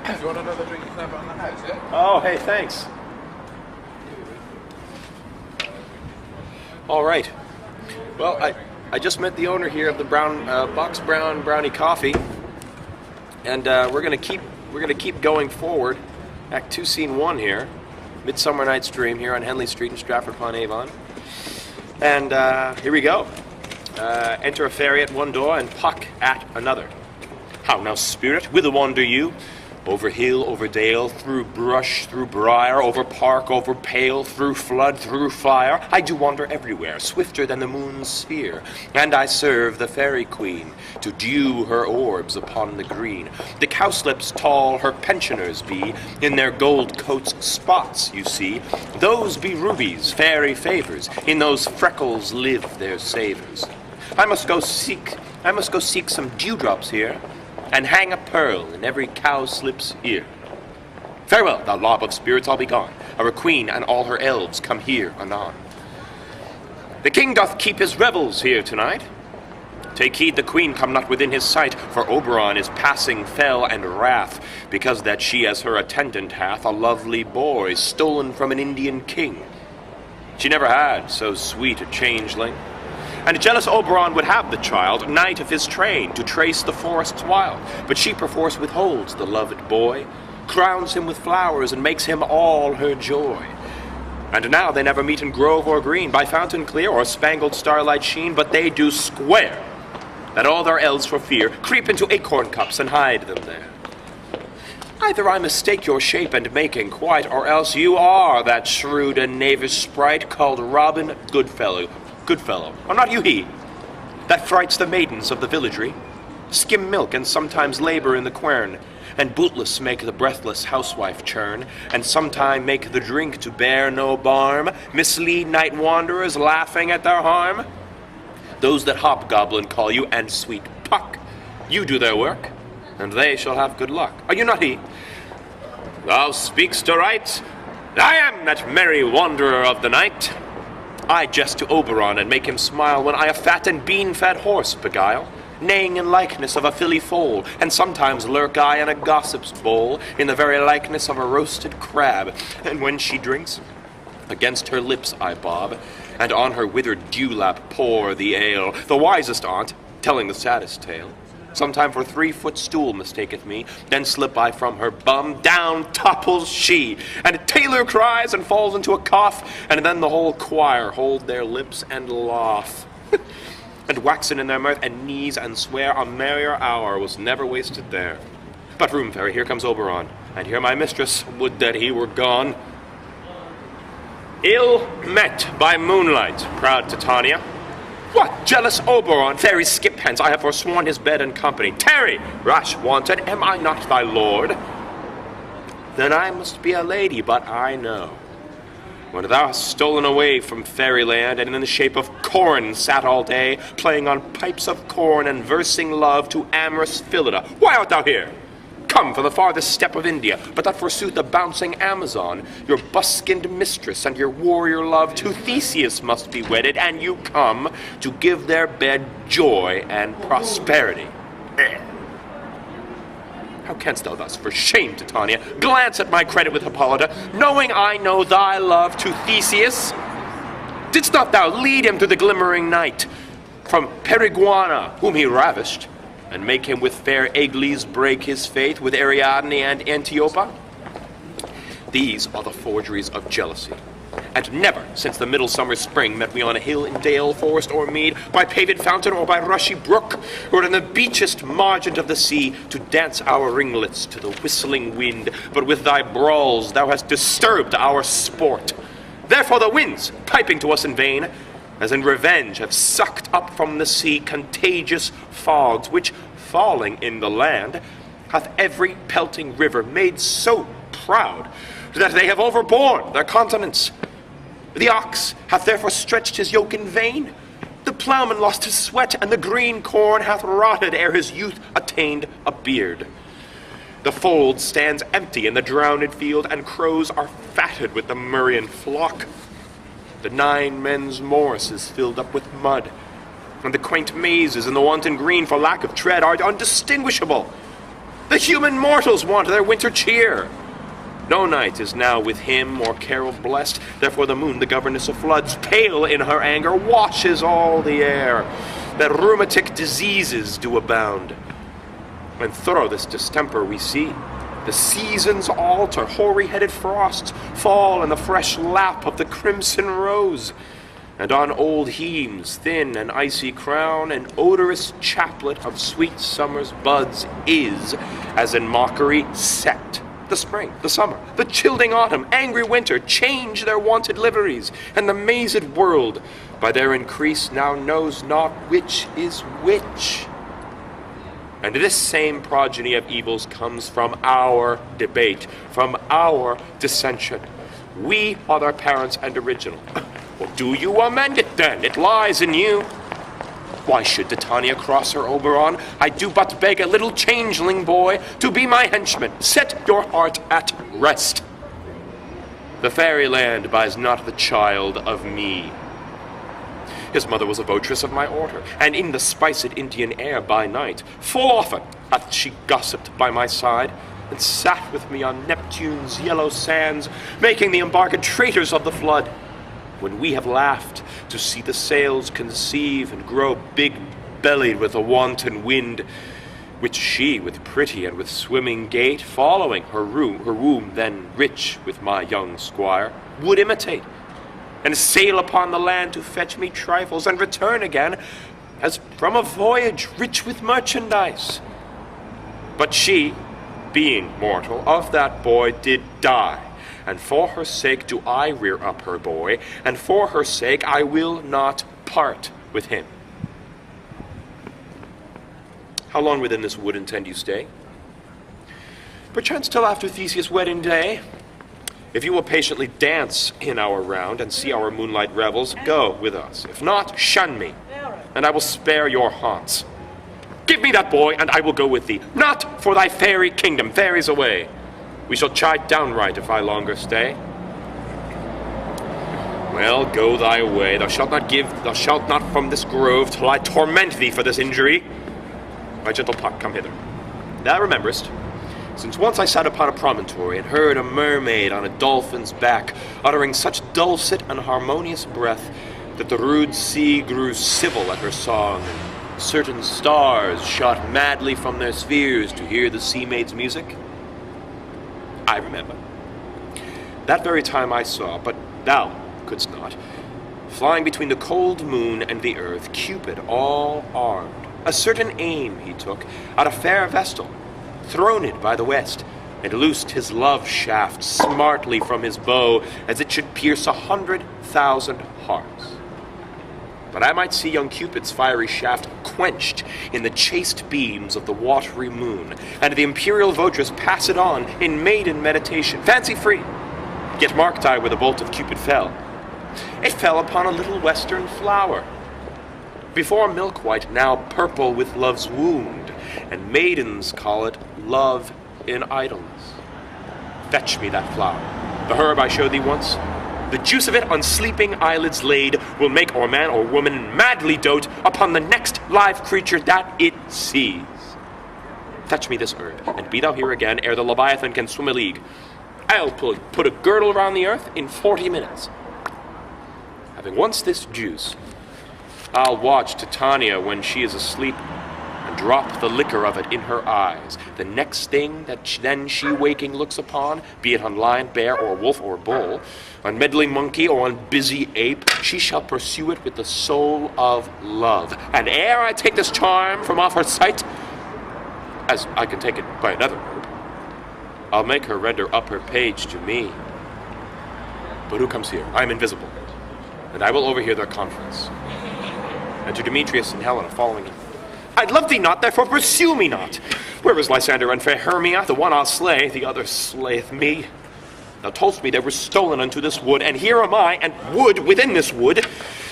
If you want another drink, you can have it on the house, yeah? Oh, hey, thanks. All right. Well, I just met the owner here of the Box Brown Brownie Coffee, and we're gonna keep going forward. Act 2, Scene 1 here, Midsummer Night's Dream here on Henley Street in Stratford-upon-Avon. And here we go. Enter a fairy at one door and Puck at another. How now, spirit, whither wander you? Over hill, over dale, through brush, through briar, over park, over pale, through flood, through fire. I do wander everywhere, swifter than the moon's sphere, and I serve the fairy queen, to dew her orbs upon the green. The cowslips tall her pensioners be, in their gold coats spots, you see. Those be rubies, fairy favors, in those freckles live their savors. I must go seek some dewdrops here, and hang a pearl in every cowslip's ear. Farewell, thou lob of spirits, I'll be gone. Our queen and all her elves come here anon. The king doth keep his revels here tonight. Take heed the queen come not within his sight, for Oberon is passing fell and wrath, because that she as her attendant hath a lovely boy stolen from an Indian king. She never had so sweet a changeling. And jealous Oberon would have the child, knight of his train, to trace the forests wild. But she perforce withholds the loved boy, crowns him with flowers, and makes him all her joy. And now they never meet in grove or green, by fountain clear or spangled starlight sheen, but they do swear that all their elves for fear creep into acorn cups and hide them there. Either I mistake your shape and making quite, or else you are that shrewd and knavish sprite called Robin Goodfellow, or not you he, that frights the maidens of the villagery, skim milk and sometimes labor in the quern, and bootless make the breathless housewife churn, and sometime make the drink to bear no barm, mislead night wanderers laughing at their harm. Those that hobgoblin call you, and sweet Puck, you do their work, and they shall have good luck. Are you not he? Thou speak'st aright. I am that merry wanderer of the night. I jest to Oberon and make him smile when I a fat and bean-fed horse beguile, neighing in likeness of a filly foal, and sometimes lurk I in a gossip's bowl, in the very likeness of a roasted crab. And when she drinks, against her lips I bob, and on her withered dewlap pour the ale. The wisest aunt, telling the saddest tale, sometime for 3-foot stool mistaketh me, then slip I from her bum, down topples she, and a tailor cries and falls into a cough, and then the whole choir hold their lips and laugh, and waxen in their mirth and knees and swear a merrier hour was never wasted there. But room fairy, here comes Oberon, and here my mistress, would that he were gone. Ill met by moonlight, proud Titania. What, jealous Oberon, fairy skip hence, I have forsworn his bed and company. Tarry, rash wanton, am I not thy lord? Then I must be a lady, but I know. When thou hast stolen away from fairyland, and in the shape of corn sat all day, playing on pipes of corn and versing love to amorous Phillida, why art thou here? Come from the farthest steppe of India, but that forsooth the bouncing Amazon, your buskinged mistress and your warrior love to Theseus must be wedded, and you come to give their bed joy and prosperity. How canst thou thus, for shame, Titania, glance at my credit with Hippolyta, knowing I know thy love to Theseus? Didst not thou lead him through the glimmering night from Periguana, whom he ravished, and make him with fair Agles break his faith with Ariadne and Antiopa? These are the forgeries of jealousy, and never since the middle summer spring met we on a hill in dale, forest, or mead, by paved fountain or by rushy brook, or in the beachest margent of the sea, to dance our ringlets to the whistling wind, but with thy brawls thou hast disturbed our sport. Therefore the winds, piping to us in vain, as in revenge have sucked up from the sea contagious fogs, which, falling in the land, hath every pelting river made so proud that they have overborne their continents. The ox hath therefore stretched his yoke in vain. The plowman lost his sweat, and the green corn hath rotted ere his youth attained a beard. The fold stands empty in the drowned field, and crows are fatted with the murrian flock. The 9 men's morse is filled up with mud, and the quaint mazes in the wanton green for lack of tread are undistinguishable. The human mortals want their winter cheer. No night is now with him or carol blessed. Therefore the moon, the governess of floods, pale in her anger, washes all the air, that rheumatic diseases do abound. And thorough this distemper we see, the seasons alter, hoary-headed frosts fall in the fresh lap of the crimson rose, and on old Heme's thin and icy crown an odorous chaplet of sweet summer's buds is, as in mockery, set. The spring, the summer, the chilling autumn, angry winter change their wonted liveries, and the mazed world, by their increase, now knows not which is which. And this same progeny of evils comes from our debate, from our dissension. We are their parents and original. Well, do you amend it then? It lies in you. Why should Titania cross her Oberon? I do but beg a little changeling boy to be my henchman. Set your heart at rest. The fairyland buys not the child of me. His mother was a votress of my order, and in the spiced Indian air by night, full often hath she gossiped by my side, and sat with me on Neptune's yellow sands, making the embarked traitors of the flood. When we have laughed to see the sails conceive and grow big-bellied with a wanton wind, which she, with pretty and with swimming gait, following her womb then rich with my young squire, would imitate, and sail upon the land to fetch me trifles, and return again, as from a voyage rich with merchandise. But she, being mortal, of that boy did die, and for her sake do I rear up her boy, and for her sake I will not part with him. How long within this wood intend you stay? Perchance till after Theseus' wedding day. If you will patiently dance in our round and see our moonlight revels, go with us. If not, shun me, and I will spare your haunts. Give me that boy, and I will go with thee, not for thy fairy kingdom, fairies away. We shall chide downright if I longer stay. Well, go thy way. Thou shalt not from this grove till I torment thee for this injury. My gentle Puck, come hither. Thou rememberest, since once I sat upon a promontory and heard a mermaid on a dolphin's back, uttering such dulcet and harmonious breath that the rude sea grew civil at her song, and certain stars shot madly from their spheres to hear the sea maid's music. I remember. That very time I saw, but thou couldst not, flying between the cold moon and the earth, Cupid all armed. A certain aim he took at a fair vestal, throned by the west, and loosed his love shaft smartly from his bow, as it should pierce 100,000 hearts. But I might see young Cupid's fiery shaft quenched in the chaste beams of the watery moon, and the imperial votress pass it on in maiden meditation, fancy-free. Yet marked I where the bolt of Cupid fell. It fell upon a little western flower, before milk-white, now purple with love's wound, and maidens call it love in idleness. Fetch me that flower, the herb I showed thee once. The juice of it on sleeping eyelids laid will make or man or woman madly dote upon the next live creature that it sees. Fetch me this herb, and be thou here again ere the Leviathan can swim a league. I'll put a girdle around the earth in 40 minutes. Having once this juice, I'll watch Titania when she is asleep, and drop the liquor of it in her eyes. The next thing that she waking looks upon, be it on lion, bear, or wolf, or bull, on meddling monkey, or on busy ape, she shall pursue it with the soul of love. And ere I take this charm from off her sight, as I can take it by another herb, I'll make her render up her page to me. But who comes here? I am invisible, and I will overhear their conference. And to Demetrius and Helena following him. I love thee not, therefore pursue me not. Where is Lysander and fair Hermia? The one I'll slay, the other slayeth me. Thou toldst me they were stolen unto this wood, and here am I, and wood within this wood,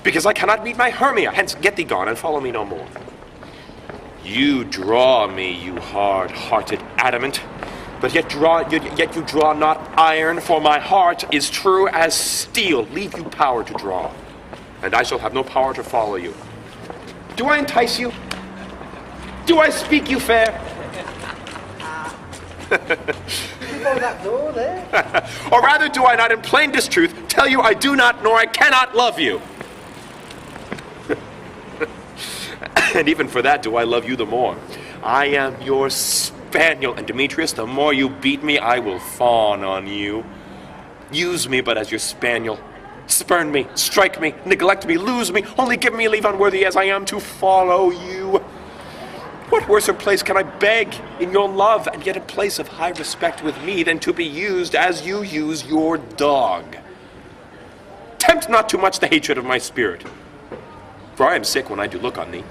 because I cannot meet my Hermia. Hence get thee gone, and follow me no more. You draw me, you hard-hearted adamant, but yet you draw not iron, for my heart is true as steel. Leave you power to draw, and I shall have no power to follow you. Do I entice you? Do I speak you fair? Before that door there. Or rather, do I not in plain distruth tell you I do not nor I cannot love you? And even for that do I love you the more. I am your spaniel, and Demetrius, the more you beat me, I will fawn on you. Use me but as your spaniel. Spurn me, strike me, neglect me, lose me, only give me leave unworthy as I am to follow you. What worser place can I beg in your love, and yet a place of high respect with me, than to be used as you use your dog? Tempt not too much the hatred of my spirit, for I am sick when I do look on thee.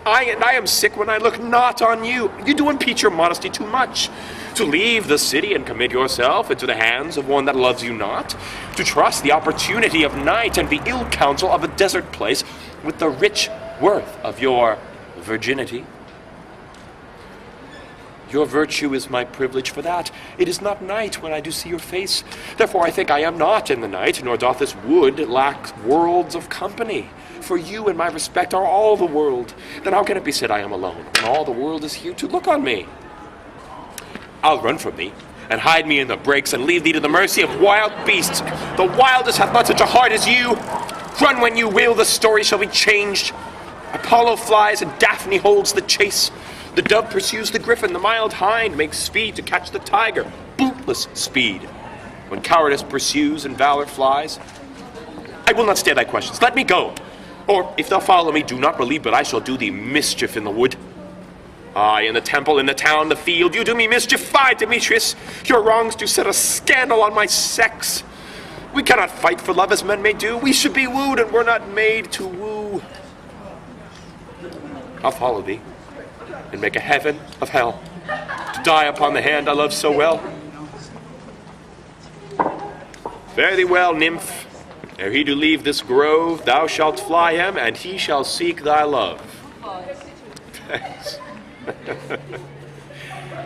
I am sick when I look not on you. You do impeach your modesty too much. To leave the city and commit yourself into the hands of one that loves you not. To trust the opportunity of night and the ill counsel of a desert place with the rich worth of your virginity. Your virtue is my privilege for that. It is not night when I do see your face. Therefore I think I am not in the night, nor doth this wood lack worlds of company. For you and my respect are all the world. Then how can it be said I am alone, when all the world is here to look on me? I'll run from thee, and hide me in the brakes, and leave thee to the mercy of wild beasts. The wildest hath not such a heart as you. Run when you will, the story shall be changed. Apollo flies, and Daphne holds the chase. The dove pursues the griffin, the mild hind makes speed to catch the tiger, bootless speed. When cowardice pursues and valor flies, I will not stay thy questions, let me go. Or, if thou follow me, do not believe, but I shall do thee mischief in the wood. Aye, in the temple, in the town, the field, you do me mischief. Fie, Demetrius, your wrongs do set a scandal on my sex. We cannot fight for love as men may do. We should be wooed, and we're not made to woo. I'll follow thee, and make a heaven of hell, to die upon the hand I love so well. Fare thee well, nymph. Ere he do leave this grove, thou shalt fly him, and he shall seek thy love. Thanks.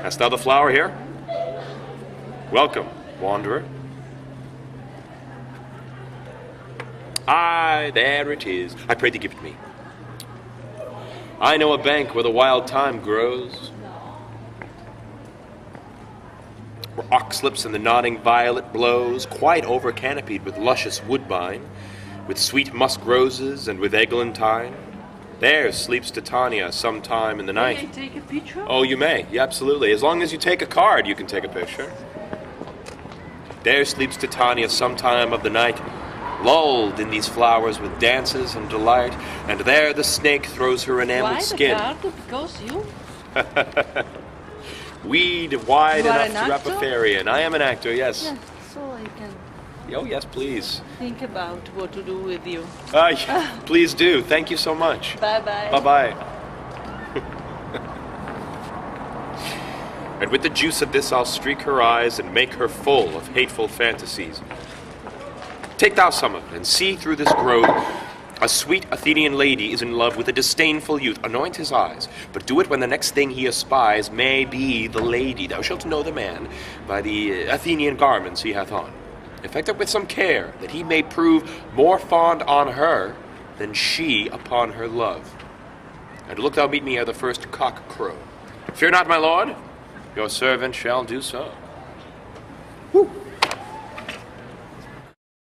Hast thou the flower here? Welcome, wanderer. Aye, there it is. I pray thee give it me. I know a bank where the wild thyme grows, where oxlips and the nodding violet blows, quite over canopied with luscious woodbine, with sweet musk roses and with eglantine. There sleeps Titania sometime in the night. Can I take a picture? Oh, you may. Yeah, absolutely. As long as you take a card, you can take a picture. There sleeps Titania sometime of the night, lulled in these flowers with dances and delight, and there the snake throws her enameled skin. Why the card? Because you? Weed wide You are enough an to wrap a actor? fairy, and I am an actor, yes. Yeah, so I can Oh, yes, please. think about what to do with you. Please do. Thank you so much. Bye-bye. Bye-bye. And with the juice of this I'll streak her eyes and make her full of hateful fantasies. Take thou some of it, and see through this grove a sweet Athenian lady is in love with a disdainful youth. Anoint his eyes, but do it when the next thing he espies may be the lady. Thou shalt know the man by the Athenian garments he hath on. Effect it with some care, that he may prove more fond on her than she upon her love. And look thou meet me ere the first cock crow. Fear not, my lord, your servant shall do so.